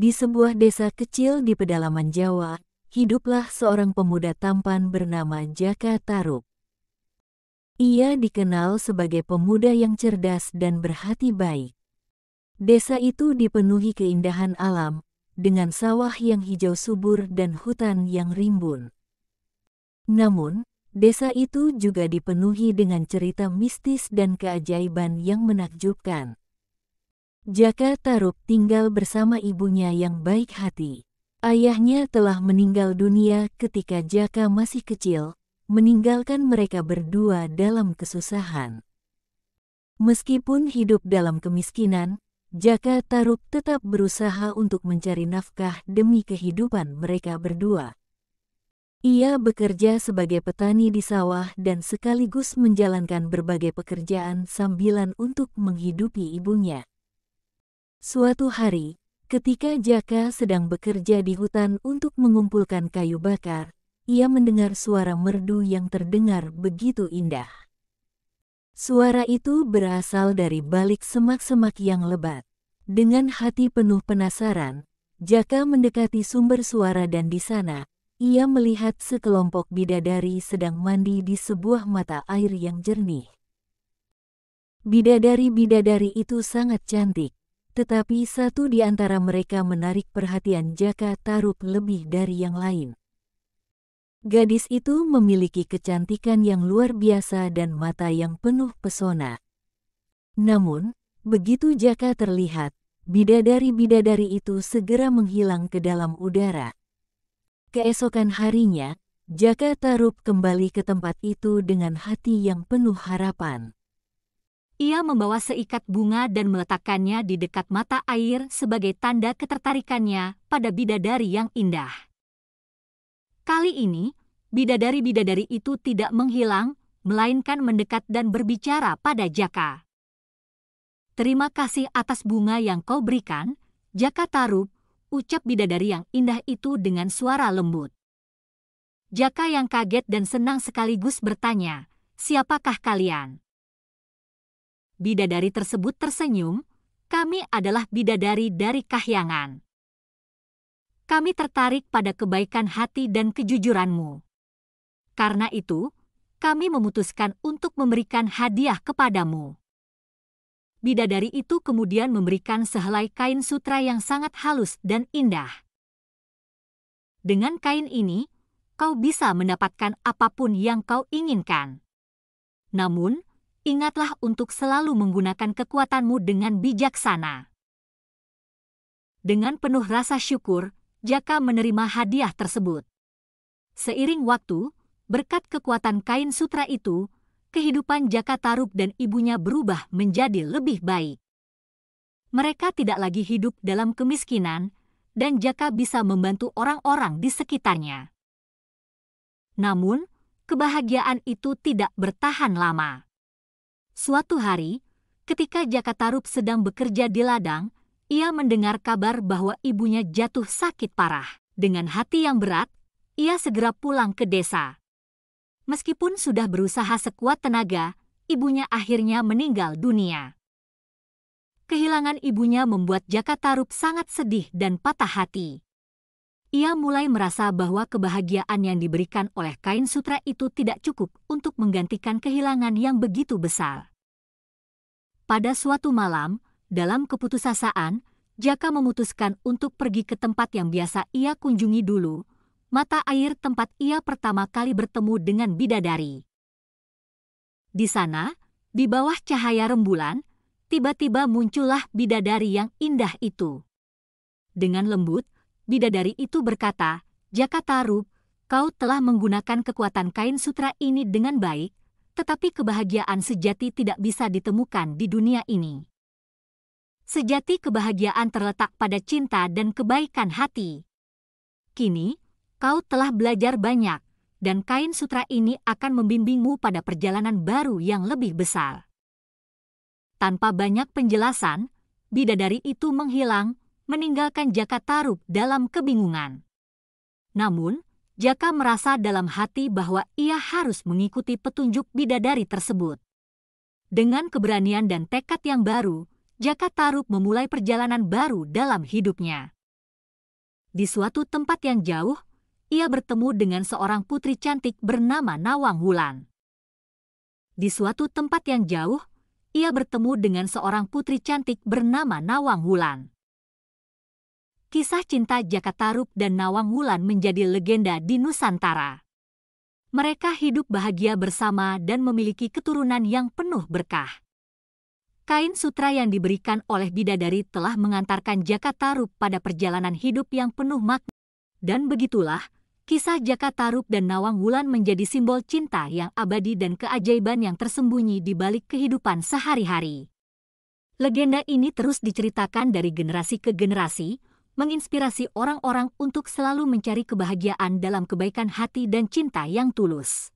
Di sebuah desa kecil di pedalaman Jawa, hiduplah seorang pemuda tampan bernama Jaka Tarub. Ia dikenal sebagai pemuda yang cerdas dan berhati baik. Desa itu dipenuhi keindahan alam, dengan sawah yang hijau subur dan hutan yang rimbun. Namun, desa itu juga dipenuhi dengan cerita mistis dan keajaiban yang menakjubkan. Jaka Tarub tinggal bersama ibunya yang baik hati. Ayahnya telah meninggal dunia ketika Jaka masih kecil, meninggalkan mereka berdua dalam kesusahan. Meskipun hidup dalam kemiskinan, Jaka Tarub tetap berusaha untuk mencari nafkah demi kehidupan mereka berdua. Ia bekerja sebagai petani di sawah dan sekaligus menjalankan berbagai pekerjaan sambilan untuk menghidupi ibunya. Suatu hari, ketika Jaka sedang bekerja di hutan untuk mengumpulkan kayu bakar, ia mendengar suara merdu yang terdengar begitu indah. Suara itu berasal dari balik semak-semak yang lebat. Dengan hati penuh penasaran, Jaka mendekati sumber suara dan di sana, ia melihat sekelompok bidadari sedang mandi di sebuah mata air yang jernih. Bidadari-bidadari itu sangat cantik, tetapi satu di antara mereka menarik perhatian Jaka Tarub lebih dari yang lain. Gadis itu memiliki kecantikan yang luar biasa dan mata yang penuh pesona. Namun, begitu Jaka terlihat, bidadari-bidadari itu segera menghilang ke dalam udara. Keesokan harinya, Jaka Tarub kembali ke tempat itu dengan hati yang penuh harapan. Ia membawa seikat bunga dan meletakkannya di dekat mata air sebagai tanda ketertarikannya pada bidadari yang indah. Kali ini, bidadari-bidadari itu tidak menghilang, melainkan mendekat dan berbicara pada Jaka. "Terima kasih atas bunga yang kau berikan, Jaka Tarub," ucap bidadari yang indah itu dengan suara lembut. Jaka yang kaget dan senang sekaligus bertanya, "Siapakah kalian?" Bidadari tersebut tersenyum, "Kami adalah bidadari dari Kahyangan. Kami tertarik pada kebaikan hati dan kejujuranmu. Karena itu, kami memutuskan untuk memberikan hadiah kepadamu." Bidadari itu kemudian memberikan sehelai kain sutra yang sangat halus dan indah. "Dengan kain ini, kau bisa mendapatkan apapun yang kau inginkan. Namun, ingatlah untuk selalu menggunakan kekuatanmu dengan bijaksana." Dengan penuh rasa syukur, Jaka menerima hadiah tersebut. Seiring waktu, berkat kekuatan kain sutra itu, kehidupan Jaka Tarub dan ibunya berubah menjadi lebih baik. Mereka tidak lagi hidup dalam kemiskinan, dan Jaka bisa membantu orang-orang di sekitarnya. Namun, kebahagiaan itu tidak bertahan lama. Suatu hari, ketika Jaka Tarub sedang bekerja di ladang, ia mendengar kabar bahwa ibunya jatuh sakit parah. Dengan hati yang berat, ia segera pulang ke desa. Meskipun sudah berusaha sekuat tenaga, ibunya akhirnya meninggal dunia. Kehilangan ibunya membuat Jaka Tarub sangat sedih dan patah hati. Ia mulai merasa bahwa kebahagiaan yang diberikan oleh kain sutra itu tidak cukup untuk menggantikan kehilangan yang begitu besar. Pada suatu malam, dalam keputusasaan, Jaka memutuskan untuk pergi ke tempat yang biasa ia kunjungi dulu, mata air tempat ia pertama kali bertemu dengan bidadari. Di sana, di bawah cahaya rembulan, tiba-tiba muncullah bidadari yang indah itu. Dengan lembut, bidadari itu berkata, "Jaka Tarub, kau telah menggunakan kekuatan kain sutra ini dengan baik, tetapi kebahagiaan sejati tidak bisa ditemukan di dunia ini. Sejati kebahagiaan terletak pada cinta dan kebaikan hati. Kini, kau telah belajar banyak, dan kain sutra ini akan membimbingmu pada perjalanan baru yang lebih besar." Tanpa banyak penjelasan, bidadari itu menghilang, meninggalkan Jaka Tarub dalam kebingungan. Namun, Jaka merasa dalam hati bahwa ia harus mengikuti petunjuk bidadari tersebut. Dengan keberanian dan tekad yang baru, Jaka Tarub memulai perjalanan baru dalam hidupnya. Di suatu tempat yang jauh, ia bertemu dengan seorang putri cantik bernama Nawang Wulan. Di suatu tempat yang jauh, ia bertemu dengan seorang putri cantik bernama Nawang Wulan. Kisah cinta Jaka Tarub dan Nawang Wulan menjadi legenda di Nusantara. Mereka hidup bahagia bersama dan memiliki keturunan yang penuh berkah. Kain sutra yang diberikan oleh bidadari telah mengantarkan Jaka Tarub pada perjalanan hidup yang penuh makna. Dan begitulah, kisah Jaka Tarub dan Nawang Wulan menjadi simbol cinta yang abadi dan keajaiban yang tersembunyi di balik kehidupan sehari-hari. Legenda ini terus diceritakan dari generasi ke generasi, menginspirasi orang-orang untuk selalu mencari kebahagiaan dalam kebaikan hati dan cinta yang tulus.